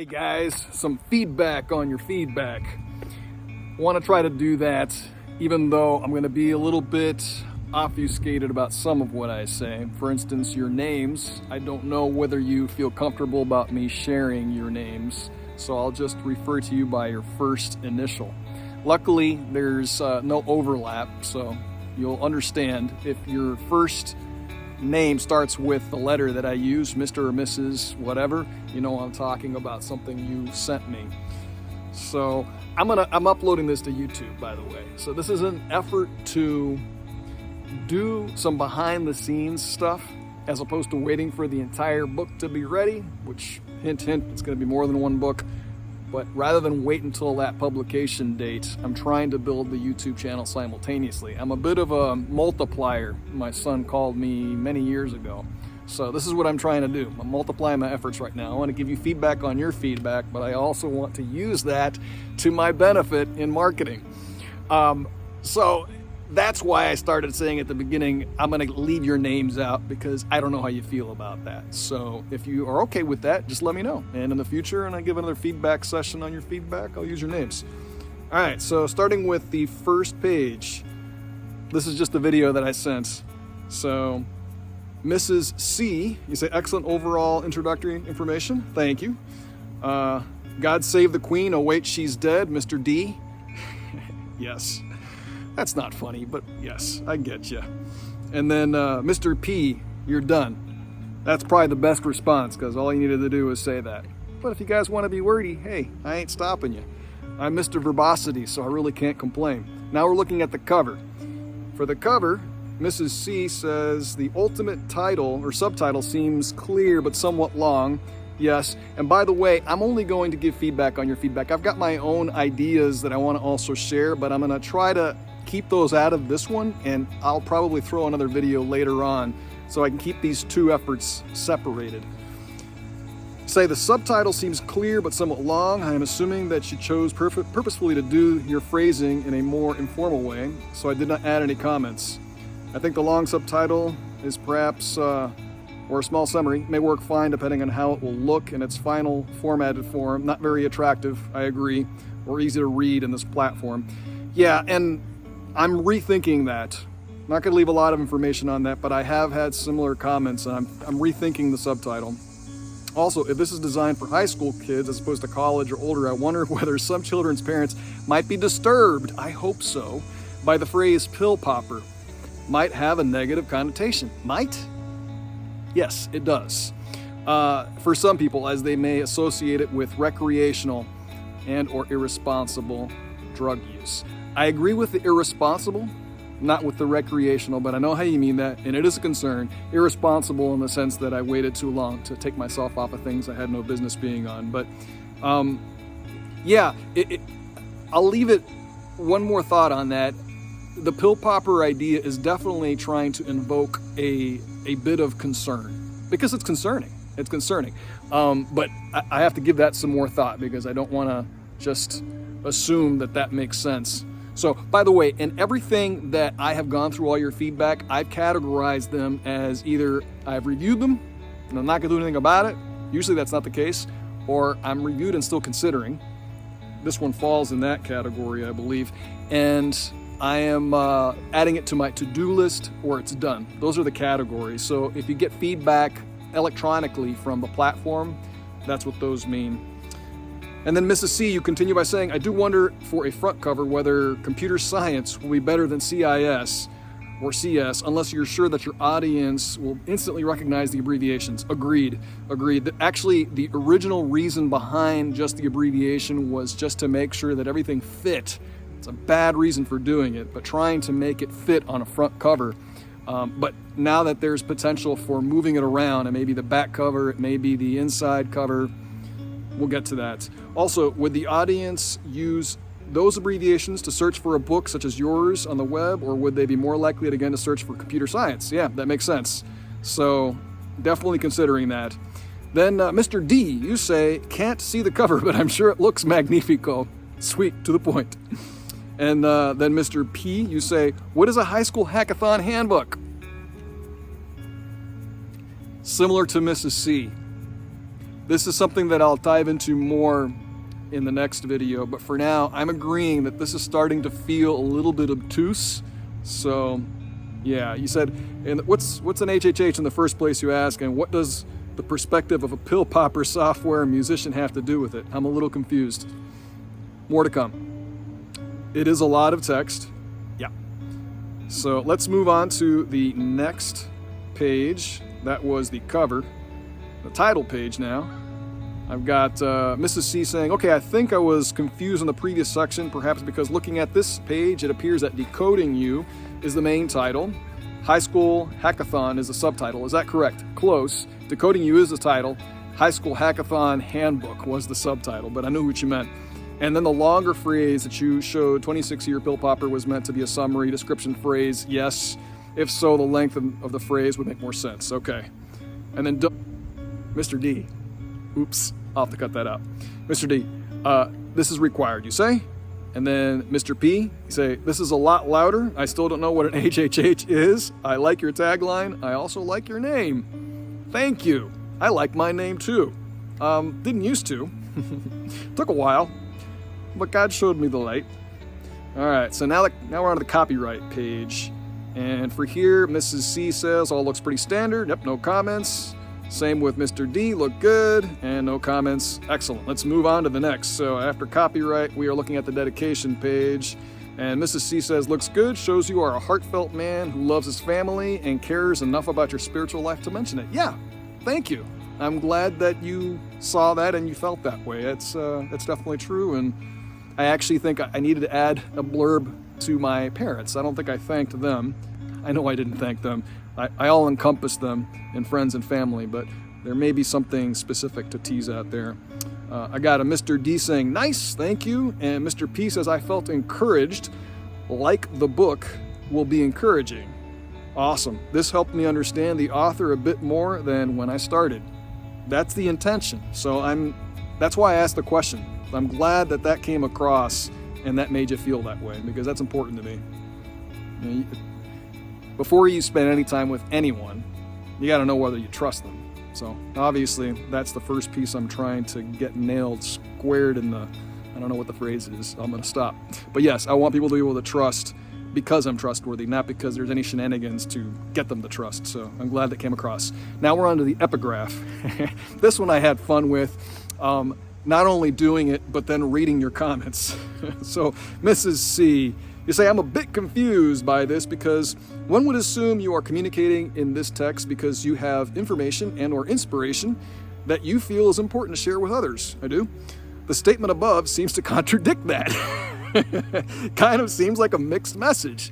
Hey guys, some feedback on your feedback. Want to try to do that even though I'm going to be a little bit obfuscated about some of what I say. For instance, your names. I don't know whether you feel comfortable about me sharing your names, so I'll just refer to you by your first initial. Luckily, there's no overlap, so you'll understand if your first name starts with the letter that I use, Mr. or Mrs. whatever, you know I'm talking about something you sent me. So I'm uploading this to YouTube, by the way. So this is an effort to do some behind the scenes stuff as opposed to waiting for the entire book to be ready, which hint hint, it's going to be more than one book. But rather than wait until that publication date, I'm trying to build the YouTube channel simultaneously. I'm a bit of a multiplier, my son called me many years ago. So this is what I'm trying to do. I'm multiplying my efforts right now. I want to give you feedback on your feedback, but I also want to use that to my benefit in marketing. So that's why I started saying at the beginning, I'm going to leave your names out because I don't know how you feel about that. So if you are okay with that, just let me know. And in the future, when I give another feedback session on your feedback, I'll use your names. All right, so starting with the first page, this is just a video that I sent. So Mrs. C, you say, excellent overall introductory information. Thank you. God save the Queen. Oh, wait, she's dead. Mr. D. Yes. That's not funny, but yes, I get you. And then Mr. P, you're done. That's probably the best response because all you needed to do was say that. But if you guys want to be wordy, hey, I ain't stopping you. I'm Mr. Verbosity, so I really can't complain. Now we're looking at the cover. For the cover, Mrs. C says the ultimate title or subtitle seems clear but somewhat long. Yes, and by the way, I'm only going to give feedback on your feedback. I've got my own ideas that I want to also share, but I'm going to try to keep those out of this one, and I'll probably throw another video later on so I can keep these two efforts separated. Say the subtitle seems clear but somewhat long. I am assuming that you chose purposefully to do your phrasing in a more informal way, so I did not add any comments. I think the long subtitle is perhaps, or a small summary, may work fine depending on how it will look in its final formatted form. Not very attractive, I agree, or easy to read in this platform. Yeah, and I'm rethinking that. I'm not going to leave a lot of information on that, but I have had similar comments, and I'm rethinking the subtitle. Also, if this is designed for high school kids as opposed to college or older, I wonder whether some children's parents might be disturbed, I hope so, by the phrase pill popper. Might have a negative connotation. Might? Yes, it does. For some people, as they may associate it with recreational and or irresponsible drug use. I agree with the irresponsible, not with the recreational, but I know how you mean that, and it is a concern. Irresponsible in the sense that I waited too long to take myself off of things I had no business being on. But yeah, I'll leave it one more thought on that. The pill popper idea is definitely trying to invoke a bit of concern because it's concerning. It's concerning. But I have to give that some more thought because I don't want to just assume that makes sense. So, by the way, in everything that I have gone through all your feedback, I've categorized them as either I've reviewed them and I'm not going to do anything about it. Usually that's not the case. Or I'm reviewed and still considering. This one falls in that category, I believe. And I am adding it to my to-do list or it's done. Those are the categories. So if you get feedback electronically from the platform, that's what those mean. And then Mrs. C, you continue by saying, I do wonder for a front cover whether computer science will be better than CIS or CS unless you're sure that your audience will instantly recognize the abbreviations. Agreed. Actually, the original reason behind just the abbreviation was just to make sure that everything fit. It's a bad reason for doing it, but trying to make it fit on a front cover. But now that there's potential for moving it around, and maybe the back cover, it may be the inside cover, we'll get to that. Also, would the audience use those abbreviations to search for a book such as yours on the web, or would they be more likely again to search for computer science? Yeah, that makes sense. So definitely considering that. Then Mr. D, you say, can't see the cover, but I'm sure it looks magnifico. Sweet, to the point. And then Mr. P, you say, what is a high school hackathon handbook? Similar to Mrs. C. This is something that I'll dive into more in the next video, but for now, I'm agreeing that this is starting to feel a little bit obtuse. So, yeah, you said, and what's an HHH in the first place, you ask, and what does the perspective of a pill popper software musician have to do with it? I'm a little confused. More to come. It is a lot of text. Yeah. So let's move on to the next page. That was the cover, the title page now. I've got Mrs. C saying, okay, I think I was confused in the previous section, perhaps because looking at this page, it appears that Decoding You is the main title. High School Hackathon is the subtitle. Is that correct? Close. Decoding You is the title. High School Hackathon Handbook was the subtitle, but I knew what you meant. And then the longer phrase that you showed, 26-year pill popper, was meant to be a summary description phrase. Yes. If so, the length of the phrase would make more sense. Okay. And then Mr. D. Oops, I'll have to cut that out. Mr. D, this is required, you say? And then Mr. P, you say, this is a lot louder. I still don't know what an HHH is. I like your tagline. I also like your name. Thank you. I like my name too. Didn't used to. Took a while, but God showed me the light. All right, so now we're on to the copyright page. And for here, Mrs. C says, all looks pretty standard. Yep, no comments. Same with Mr. D, look good, and no comments. Excellent. Let's move on to the next. So after copyright, we are looking at the dedication page. And Mrs. C says, looks good, shows you are a heartfelt man who loves his family and cares enough about your spiritual life to mention it. Yeah, thank you. I'm glad that you saw that and you felt that way. It's definitely true. And I actually think I needed to add a blurb to my parents. I don't think I thanked them. I know I didn't thank them. I all encompass them in friends and family, but there may be something specific to tease out there. I got a Mr. D saying, nice, thank you. And Mr. P says, I felt encouraged, like the book will be encouraging. Awesome. This helped me understand the author a bit more than when I started. That's the intention. So that's why I asked the question. I'm glad that came across and that made you feel that way, because that's important to me. You know, before you spend any time with anyone, you got to know whether you trust them. So obviously that's the first piece I'm trying to get nailed, squared in the, I don't know what the phrase is, I'm going to stop. But yes, I want people to be able to trust because I'm trustworthy, not because there's any shenanigans to get them to trust. So I'm glad that came across. Now we're on to the epigraph. This one I had fun with, not only doing it, but then reading your comments. So Mrs. C, you say, I'm a bit confused by this because one would assume you are communicating in this text because you have information and or inspiration that you feel is important to share with others. I do. The statement above seems to contradict that. Kind of seems like a mixed message.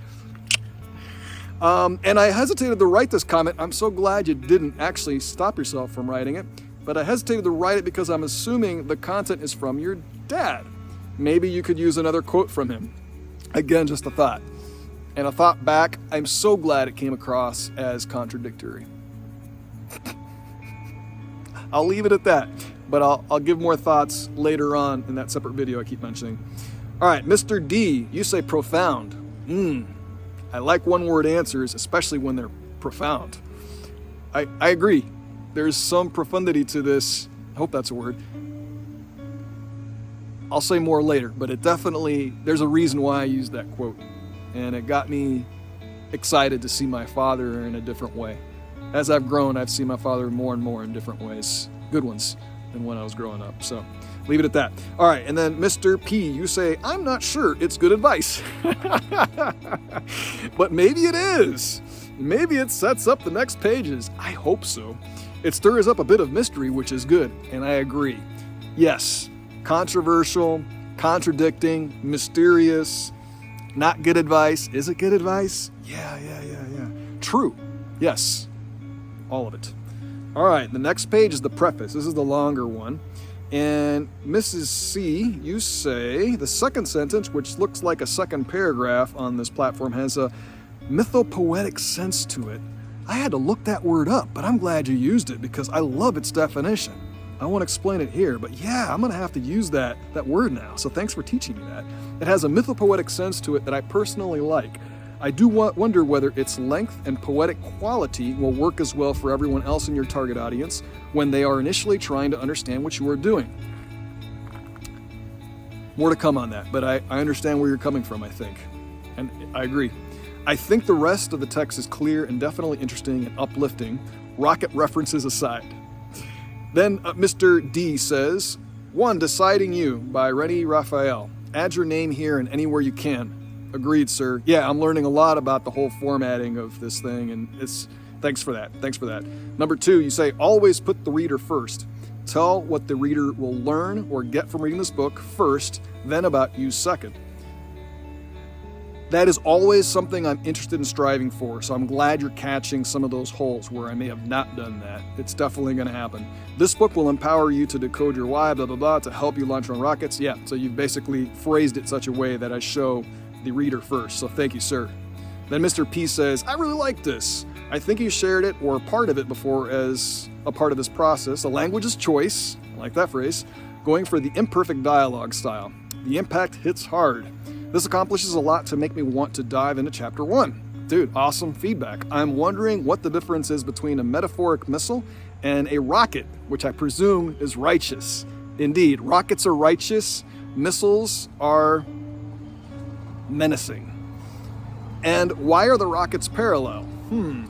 And I hesitated to write this comment. I'm so glad you didn't actually stop yourself from writing it, but I hesitated to write it because I'm assuming the content is from your dad. Maybe you could use another quote from him. Again, just a thought. And a thought back, I'm so glad it came across as contradictory. I'll leave it at that, but I'll give more thoughts later on in that separate video I keep mentioning. All right, Mr. D, you say profound. I like one-word answers, especially when they're profound. I agree. There's some profundity to this. I hope that's a word. I'll say more later, but there's a reason why I used that quote. And it got me excited to see my father in a different way. As I've grown, I've seen my father more and more in different ways, good ones, than when I was growing up. So leave it at that. All right, and then Mr. P, you say, I'm not sure it's good advice. But maybe it is. Maybe it sets up the next pages. I hope so. It stirs up a bit of mystery, which is good, and I agree. Yes, controversial, contradicting, mysterious, not good advice. Is it good advice? Yeah. True. Yes. All of it. All right, the next page is the preface. This is the longer one. And Mrs. C, you say, the second sentence, which looks like a second paragraph on this platform, has a mythopoetic sense to it. I had to look that word up, but I'm glad you used it because I love its definition. I won't explain it here, but yeah, I'm going to have to use that word now. So thanks for teaching me that. It has a mythopoetic sense to it that I personally like. I do wonder whether its length and poetic quality will work as well for everyone else in your target audience when they are initially trying to understand what you are doing. More to come on that, but I understand where you're coming from, I think. And I agree. I think the rest of the text is clear and definitely interesting and uplifting, rocket references aside. Then Mr. D says, 1. Deciding You by Rennie Raphael. Add your name here and anywhere you can. Agreed, sir. Yeah, I'm learning a lot about the whole formatting of this thing, and thanks for that. Thanks for that. Number 2, you say, always put the reader first. Tell what the reader will learn or get from reading this book first, then about you second. That is always something I'm interested in striving for, so I'm glad you're catching some of those holes where I may have not done that. It's definitely going to happen. This book will empower you to decode your why, blah, blah, blah, to help you launch on rockets. Yeah, so you've basically phrased it such a way that I show the reader first, so thank you, sir. Then Mr. P says, I really like this. I think you shared it or part of it before as a part of this process. A language is choice, I like that phrase, going for the imperfect dialogue style. The impact hits hard. This accomplishes a lot to make me want to dive into chapter 1. Dude, awesome feedback. I'm wondering what the difference is between a metaphoric missile and a rocket, which I presume is righteous. Indeed, rockets are righteous, missiles are menacing. And why are the rockets parallel?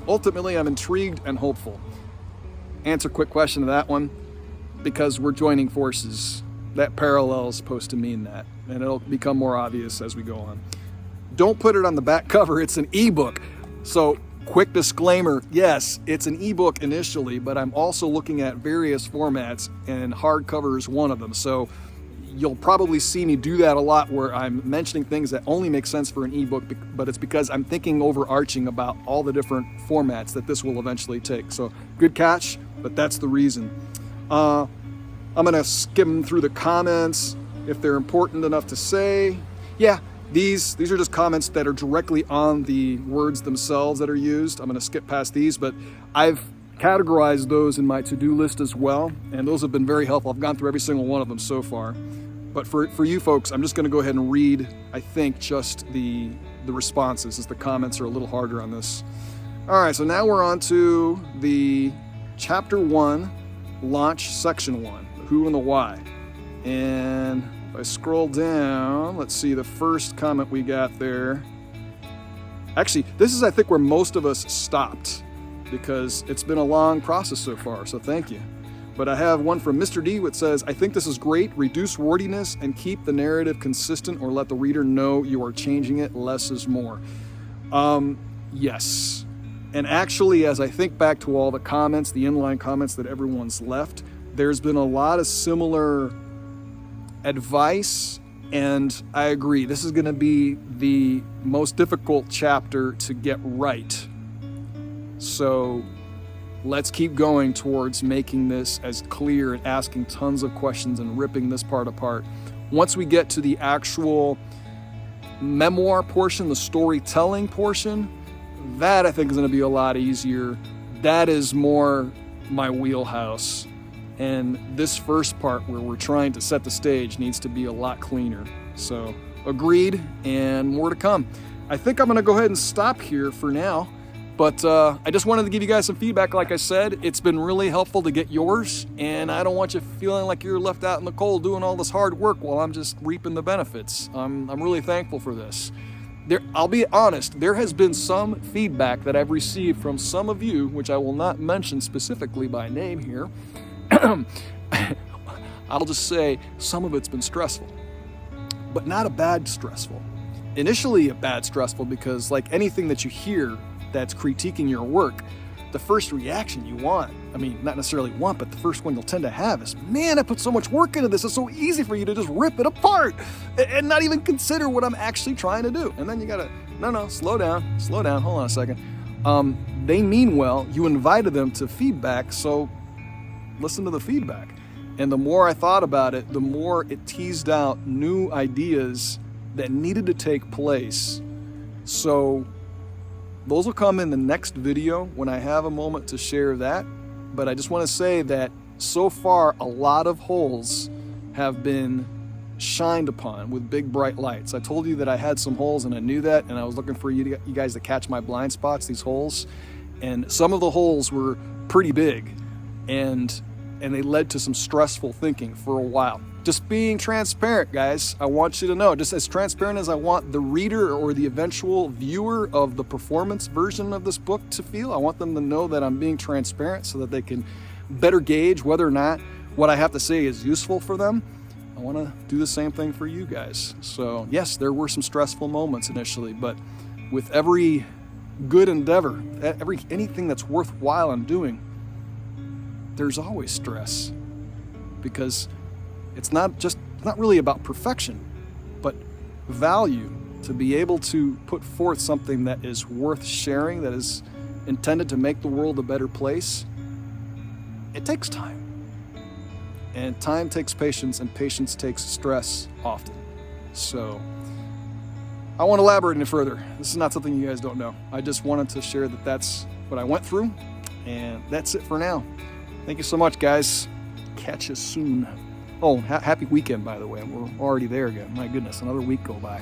Ultimately, I'm intrigued and hopeful. Answer quick question to that one. Because we're joining forces. That parallel is supposed to mean that. And it'll become more obvious as we go on. Don't put it on the back cover. It's an ebook. So, quick disclaimer. Yes, it's an ebook initially, but I'm also looking at various formats, and hardcover is one of them. So, you'll probably see me do that a lot where I'm mentioning things that only make sense for an ebook, but it's because I'm thinking overarching about all the different formats that this will eventually take. So good catch, but that's the reason. I'm going to skim through the comments if they're important enough to say. Yeah, these are just comments that are directly on the words themselves that are used. I'm going to skip past these, but I've categorized those in my to-do list as well, and those have been very helpful. I've gone through every single one of them so far. But for you folks, I'm just going to go ahead and read, I think, just the responses, as the comments are a little harder on this. All right, so now we're on to the Chapter 1, Launch Section 1, the who and the why. And if I scroll down, let's see, the first comment we got there. Actually, this is, I think, where most of us stopped, because it's been a long process so far, so thank you. But I have one from Mr. D which says, I think this is great. Reduce wordiness and keep the narrative consistent, or let the reader know you are changing it. Less is more. Yes. And actually, as I think back to all the comments, the inline comments that everyone's left, there's been a lot of similar advice, and I agree. This is going to be the most difficult chapter to get right. So let's keep going towards making this as clear and asking tons of questions and ripping this part apart. Once we get to the actual memoir portion, the storytelling portion, that I think is going to be a lot easier. That is more my wheelhouse. And this first part where we're trying to set the stage needs to be a lot cleaner. So agreed, and more to come. I think I'm going to go ahead and stop here for now. But I just wanted to give you guys some feedback. Like I said, it's been really helpful to get yours, and I don't want you feeling like you're left out in the cold doing all this hard work while I'm just reaping the benefits. I'm really thankful for this. I'll be honest, there has been some feedback that I've received from some of you, which I will not mention specifically by name here. I'll just say some of it's been stressful, but not a bad stressful. Initially a bad stressful, because like anything that you hear that's critiquing your work, the first reaction you want, I mean, not necessarily want, but the first one you'll tend to have is, man, I put so much work into this. It's so easy for you to just rip it apart and not even consider what I'm actually trying to do. And then you gotta, no, slow down, hold on a second. They mean well, you invited them to feedback, so listen to the feedback. And the more I thought about it, the more it teased out new ideas that needed to take place. So those will come in the next video when I have a moment to share that. But I just want to say that so far, a lot of holes have been shined upon with big bright lights. I told you that I had some holes and I knew that, and I was looking for you guys to catch my blind spots, these holes. And some of the holes were pretty big, and they led to some stressful thinking for a while. Just being transparent, guys. I want you to know, just as transparent as I want the reader or the eventual viewer of the performance version of this book to feel, I want them to know that I'm being transparent so that they can better gauge whether or not what I have to say is useful for them. I want to do the same thing for you guys. So yes, there were some stressful moments initially, but with every good endeavor, anything that's worthwhile in doing, there's always stress, because it's not really about perfection, but value. To be able to put forth something that is worth sharing, that is intended to make the world a better place, it takes time. And time takes patience, and patience takes stress often. So I won't elaborate any further. This is not something you guys don't know. I just wanted to share that that's what I went through, and that's it for now. Thank you so much, guys. Catch you soon. Oh, happy weekend, by the way. We're already there again. My goodness, another week go by.